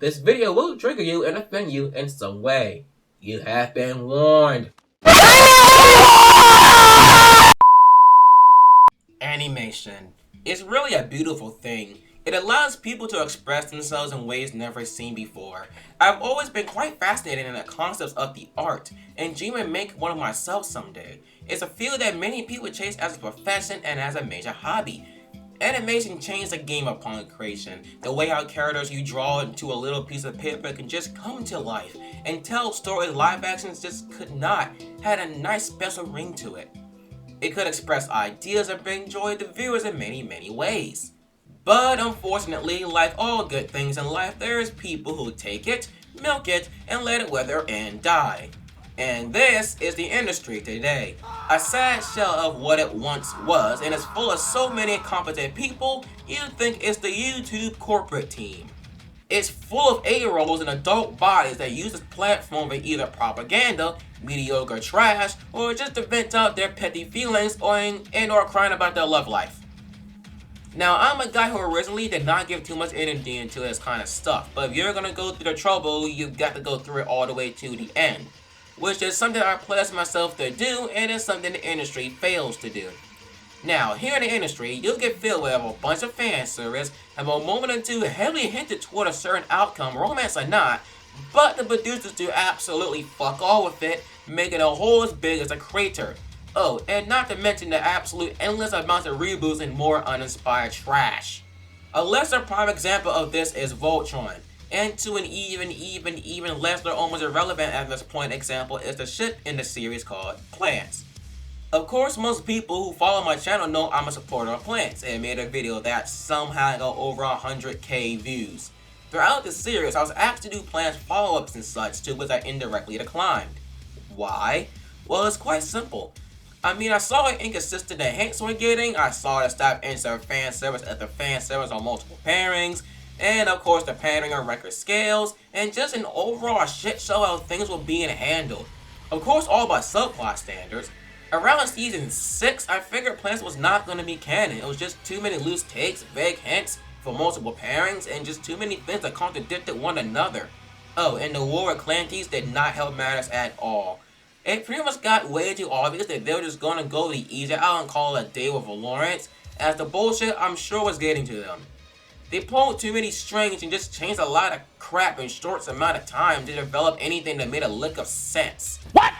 This video will trigger you and offend you in some way. You have been warned. Animation is really a beautiful thing. It allows people to express themselves in ways never seen before. I've always been quite fascinated in the concepts of the art and dream of make one of myself someday. It's a field that many people chase as a profession and as a major hobby. Animation changed the game upon creation. The way how characters you draw into a little piece of paper can just come to life and tell stories live actions just could not, had a nice special ring to it. It could express ideas and bring joy to viewers in many ways. But unfortunately, like all good things in life, there's people who take it, milk it, and let it wither and die. And this is the industry today. A sad shell of what it once was, and it's full of so many incompetent people, you'd think it's the YouTube corporate team. It's full of 8-year-olds and adult bodies that use this platform for either propaganda, mediocre trash, or just to vent out their petty feelings or crying about their love life. Now, I'm a guy who originally did not give too much energy into this kind of stuff, but if you're gonna go through the trouble, you've got to go through it all the way to the end. Which is something I pledge myself to do, and it's something the industry fails to do. Now, here in the industry, you'll get filled with a bunch of fan service, have a moment or two heavily hinted toward a certain outcome, romance or not, but the producers do absolutely fuck all with it, making a hole as big as a crater. Oh, and not to mention the absolute endless amounts of reboots and more uninspired trash. A lesser prime example of this is Voltron. And to an even lesser, almost irrelevant at this point example is the ship in the series called Plants. Of course, most people who follow my channel know I'm a supporter of Plants and made a video that somehow got over 100k views. Throughout the series, I was asked to do Plants follow-ups and such to which I indirectly declined. Why? Well, it's quite simple. I mean, I saw how inconsistent the hints were getting, I saw it stop insert fan service after fan service on multiple pairings, and of course the pandering on record scales, and just an overall shit show how things were being handled. Of course all by subplot standards. Around season 6, I figured Plants was not going to be canon. It was just too many loose takes, vague hints for multiple pairings, and just too many things that contradicted one another. Oh, and the war with Clanties did not help matters at all. It pretty much got way too obvious that they were just going to go the easy out and call it a day with Lawrence, as the bullshit I'm sure was getting to them. They pulled too many strings and just changed a lot of crap in short amount of time to develop anything that made a lick of sense. What?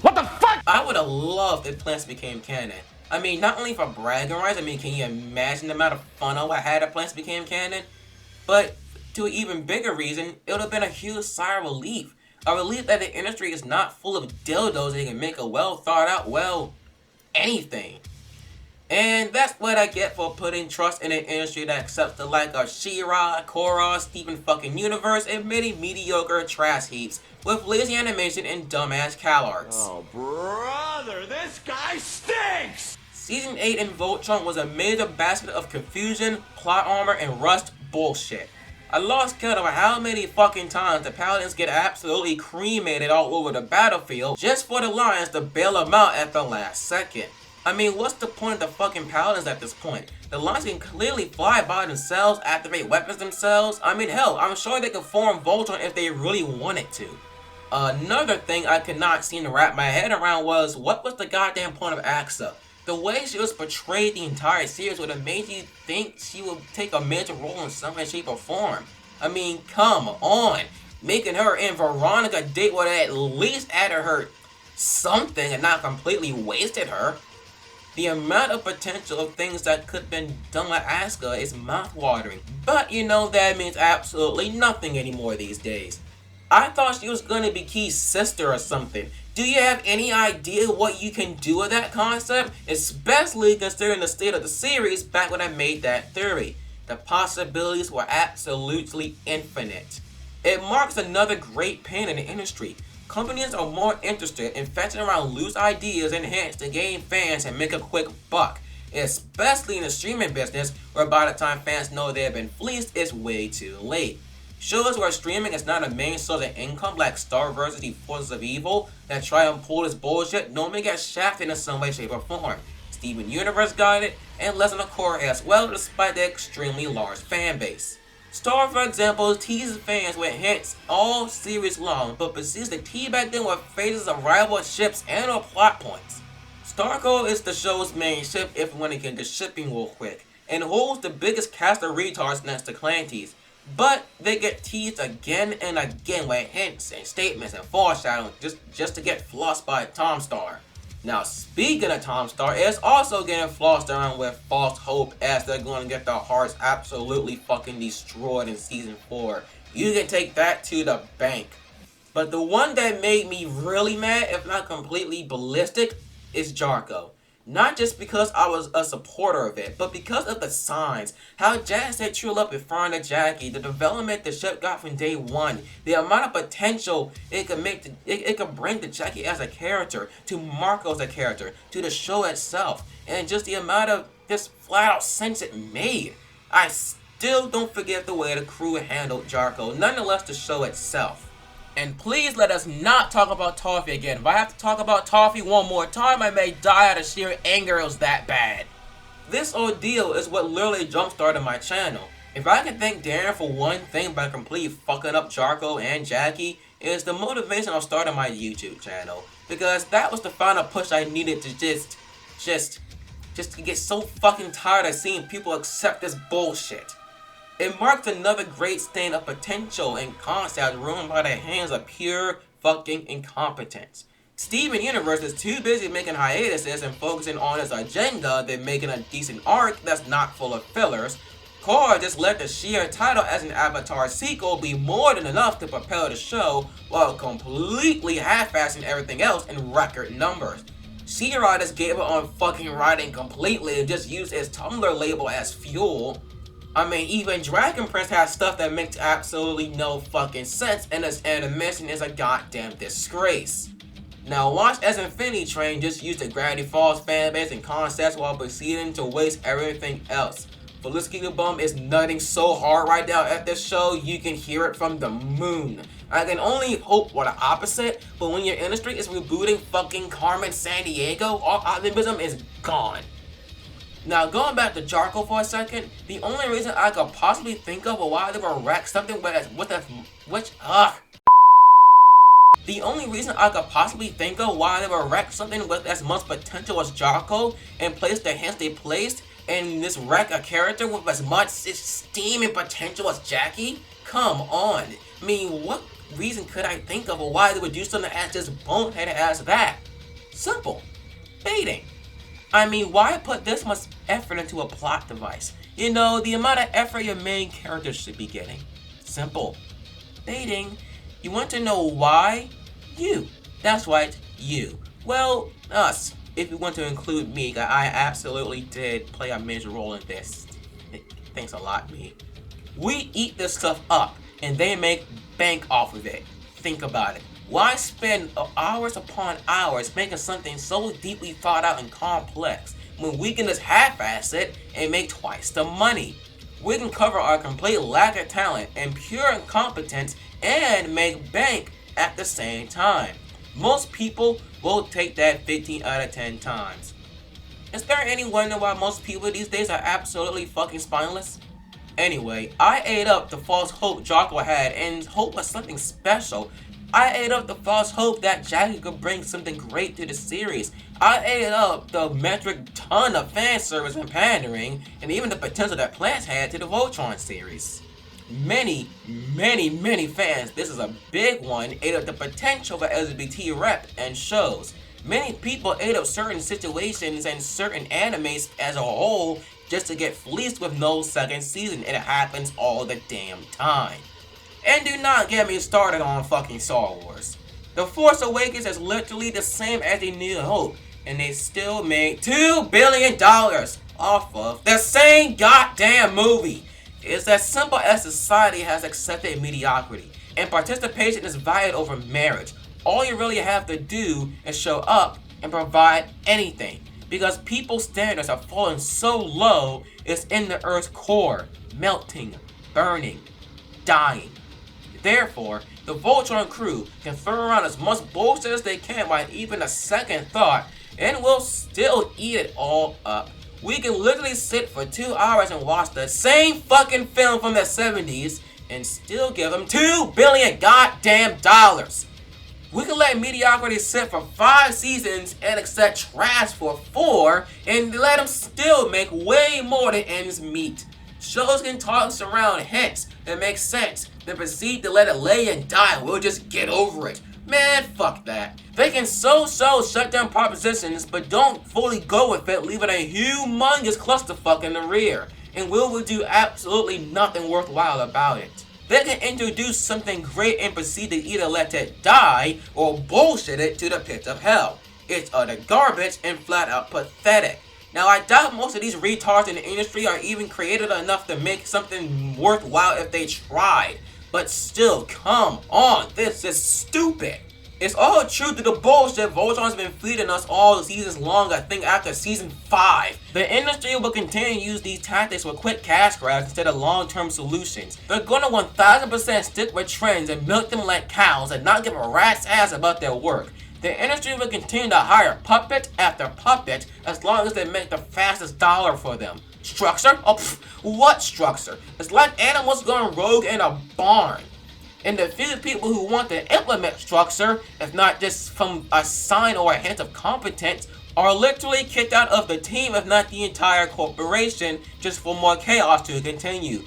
What the fuck? I would have loved if Plants became canon. I mean, not only for bragging rights, I mean, can you imagine the amount of fun I had if Plants became canon? But to an even bigger reason, it would have been a huge sigh of relief. A relief that the industry is not full of dildos that can make a well thought out, anything. And that's what I get for putting trust in an industry that accepts the like of She-Ra, Korra, Steven fucking Universe, and many mediocre trash heaps with lazy animation and dumbass CalArts. Oh, brother, this guy stinks! Season 8 in Voltron was a major basket of confusion, plot armor, and rust bullshit. I lost count of how many fucking times the Paladins get absolutely cremated all over the battlefield just for the Lions to bail them out at the last second. I mean, what's the point of the fucking Paladins at this point? The Lions can clearly fly by themselves, activate weapons themselves. I mean, hell, I'm sure they could form Voltron if they really wanted to. Another thing I could not seem to wrap my head around was, what was the goddamn point of Axa? The way she was portrayed the entire series would have made you think she would take a major role in some way, shape, or form. I mean, come on. Making her and Veronica date would have at least added her something and not completely wasted her. The amount of potential of things that could have been done with Asuka is mouth-watering. But you know that means absolutely nothing anymore these days. I thought she was going to be Key's sister or something. Do you have any idea what you can do with that concept? Especially considering the state of the series back when I made that theory. The possibilities were absolutely infinite. It marks another great pain in the industry. Companies are more interested in fetching around loose ideas and hints to gain fans and make a quick buck. Especially in the streaming business, where by the time fans know they have been fleeced, it's way too late. Shows where streaming is not a main source of income like Star vs. the Forces of Evil that try and pull this bullshit normally get shafted in some way, shape, or form. Steven Universe got it, and Legend of Korra as well, despite their extremely large fan base. Star, for example, teases fans with hints all series long, but proceeds to teabag them with phases of rival ships and or plot points. Starco is the show's main ship if we want to get into shipping real quick, and holds the biggest cast of retards next to Clancy's, but they get teased again and again with hints and statements and foreshadowing just to get flossed by Tom Star. Now, speaking of Tom Star, it's also getting flossed around with false hope as they're going to get their hearts absolutely fucking destroyed in season 4. You can take that to the bank. But the one that made me really mad, if not completely ballistic, is Jarko. Not just because I was a supporter of it, but because of the signs. How Jazz set True Love referring to Jackie, the development the ship got from day one, the amount of potential it could bring to Jackie as a character, to Marco as a character, to the show itself, and just the amount of just flat out sense it made. I still don't forget the way the crew handled Jarko, nonetheless the show itself. And please let us not talk about Toffee again. If I have to talk about Toffee one more time, I may die out of sheer anger. It was that bad. This ordeal is what literally jump-started my channel. If I can thank Darren for one thing by completely fucking up Jarko and Jackie, it is the motivation of starting my YouTube channel. Because that was the final push I needed to just to get so fucking tired of seeing people accept this bullshit. It marks another great stain of potential and concept ruined by the hands of pure fucking incompetence. Steven Universe is too busy making hiatuses and focusing on his agenda than making a decent arc that's not full of fillers. Korra just let the sheer title as an Avatar sequel be more than enough to propel the show while completely half-assing everything else in record numbers. Shira just gave up on fucking writing completely and just used his Tumblr label as fuel. I mean, even Dragon Prince has stuff that makes absolutely no fucking sense, and his animation is a goddamn disgrace. Now, watch as Infinity Train just used the Gravity Falls fanbase and concepts while proceeding to waste everything else. Felicity the Bum is nutting so hard right now at this show, you can hear it from the moon. I can only hope for the opposite, but when your industry is rebooting fucking Carmen Sandiego, all optimism is gone. Now, going back to Jarko for a second, the only reason I could possibly think of why they were wreck something The only reason I could possibly think of why they were wreck something with as much potential as Jarko and place the hints they placed and this wreck a character with as much steam and potential as Jackie? Come on. I mean, what reason could I think of why they would do something as just boneheaded as that? Simple. Baiting. I mean, why put this much effort into a plot device? You know, the amount of effort your main character should be getting. Simple. Baiting. You want to know why? You. That's right, you. Well, us. If you want to include me, I absolutely did play a major role in this. Thanks a lot, me. We eat this stuff up, and they make bank off of it. Think about it. Why spend hours upon hours making something so deeply thought out and complex when we can just half-ass it and make twice the money? We can cover our complete lack of talent and pure incompetence and make bank at the same time. Most people will take that 15 out of 10 times. Is there any wonder why most people these days are absolutely fucking spineless? Anyway, I ate up the false hope Jarko had, and hope was something special. I ate up the false hope that Jackie could bring something great to the series. I ate up the metric ton of fan service and pandering, and even the potential that Plants had to the Voltron series. Many fans, this is a big one, ate up the potential for LGBT rep and shows. Many people ate up certain situations and certain animes as a whole just to get fleeced with no second season, and it happens all the damn time. And do not get me started on fucking Star Wars. The Force Awakens is literally the same as A New Hope, and they still made $2 billion off of the same goddamn movie. It's as simple as society has accepted mediocrity, and participation is valued over marriage. All you really have to do is show up and provide anything, because people's standards have fallen so low, it's in the Earth's core, melting, burning, dying. Therefore, the Voltron crew can throw around as much bullshit as they can without even a second thought, and will still eat it all up. We can literally sit for 2 hours and watch the same fucking film from the 70s and still give them $2 billion goddamn dollars. We can let mediocrity sit for 5 seasons and accept trash for 4 and let them still make way more than ends meet. Shows can toss around hits that make sense, then proceed to let it lay and die and we'll just get over it. Man, fuck that. They can so shut down propositions, but don't fully go with it, leaving a humongous clusterfuck in the rear. And will do absolutely nothing worthwhile about it. They can introduce something great and proceed to either let it die or bullshit it to the pits of hell. It's utter garbage and flat out pathetic. Now, I doubt most of these retards in the industry are even creative enough to make something worthwhile if they tried. But still, come on, this is stupid. It's all true to the bullshit Voltron's been feeding us all seasons long, I think after season 5. The industry will continue to use these tactics with quick cash grabs instead of long-term solutions. They're gonna 1000% stick with trends and milk them like cows and not give a rat's ass about their work. The industry will continue to hire puppet after puppet as long as they make the fastest dollar for them. Structure? Oh, what structure? It's like animals going rogue in a barn. And the few people who want to implement structure, if not just from a sign or a hint of competence, are literally kicked out of the team, if not the entire corporation, just for more chaos to continue.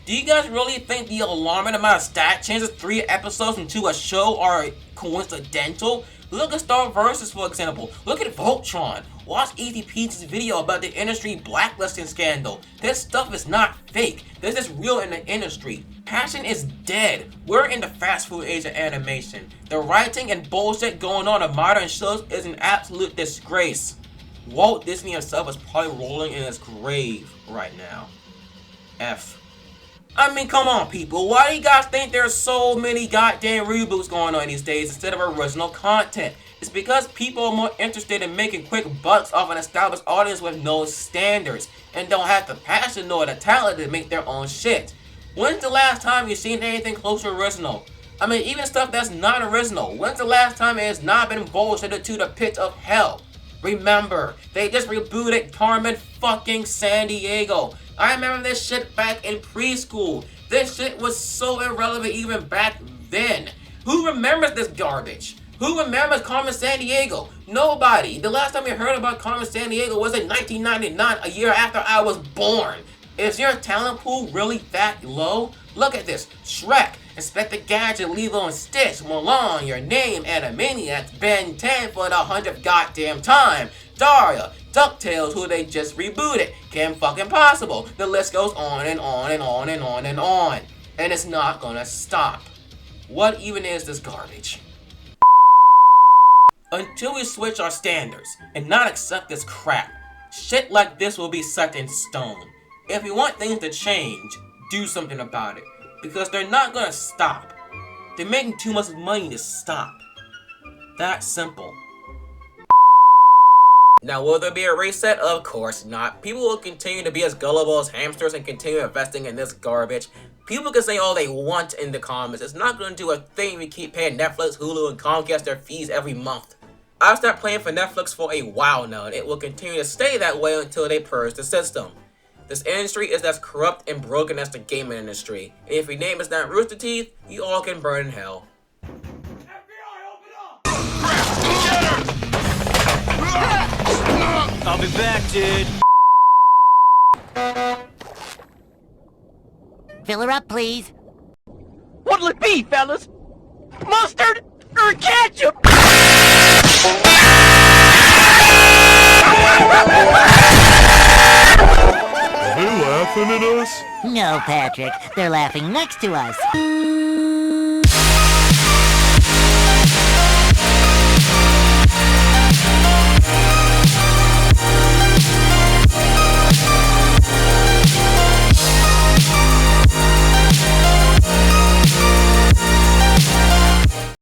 Do you guys really think the alarming amount of stat changes 3 episodes into a show are coincidental? Look at Star Versus, for example. Look at Voltron. Watch Easy Peach's video about the industry blacklisting scandal. This stuff is not fake. This is real in the industry. Passion is dead. We're in the fast food age of animation. The writing and bullshit going on in modern shows is an absolute disgrace. Walt Disney himself is probably rolling in his grave right now. F. I mean, come on, people. Why do you guys think there's so many goddamn reboots going on these days instead of original content? It's because people are more interested in making quick bucks off an established audience with no standards and don't have the passion nor the talent to make their own shit. When's the last time you've seen anything close to original? I mean, even stuff that's not original. When's the last time it has not been bullshitted to the pit of hell? Remember, they just rebooted Carmen fucking Sandiego. I remember this shit back in preschool. This shit was so irrelevant even back then. Who remembers this garbage? Who remembers Carmen Sandiego? Nobody. The last time you heard about Carmen Sandiego was in 1999, a year after I was born. Is your talent pool really that low? Look at this. Shrek, Inspector Gadget, Lilo and Stitch, Mulan, Your Name, Animaniacs, Ben 10 for the 100th goddamn time. Daria, DuckTales, who they just rebooted. Kim fucking Possible. The list goes on and on and on and on and on. And it's not gonna stop. What even is this garbage? Until we switch our standards and not accept this crap, shit like this will be set in stone. If you want things to change, do something about it. Because they're not gonna stop. They're making too much money to stop. That simple. Now, will there be a reset? Of course not. People will continue to be as gullible as hamsters and continue investing in this garbage. People can say all they want in the comments. It's not going to do a thing if we keep paying Netflix, Hulu, and Comcast their fees every month. I've stopped paying for Netflix for a while now, and it will continue to stay that way until they purge the system. This industry is as corrupt and broken as the gaming industry. And if your name is not Rooster Teeth, you all can burn in hell. I'll be back, dude. Fill her up, please. What'll it be, fellas? Mustard or ketchup? Are they laughing at us? No, Patrick. They're laughing next to us.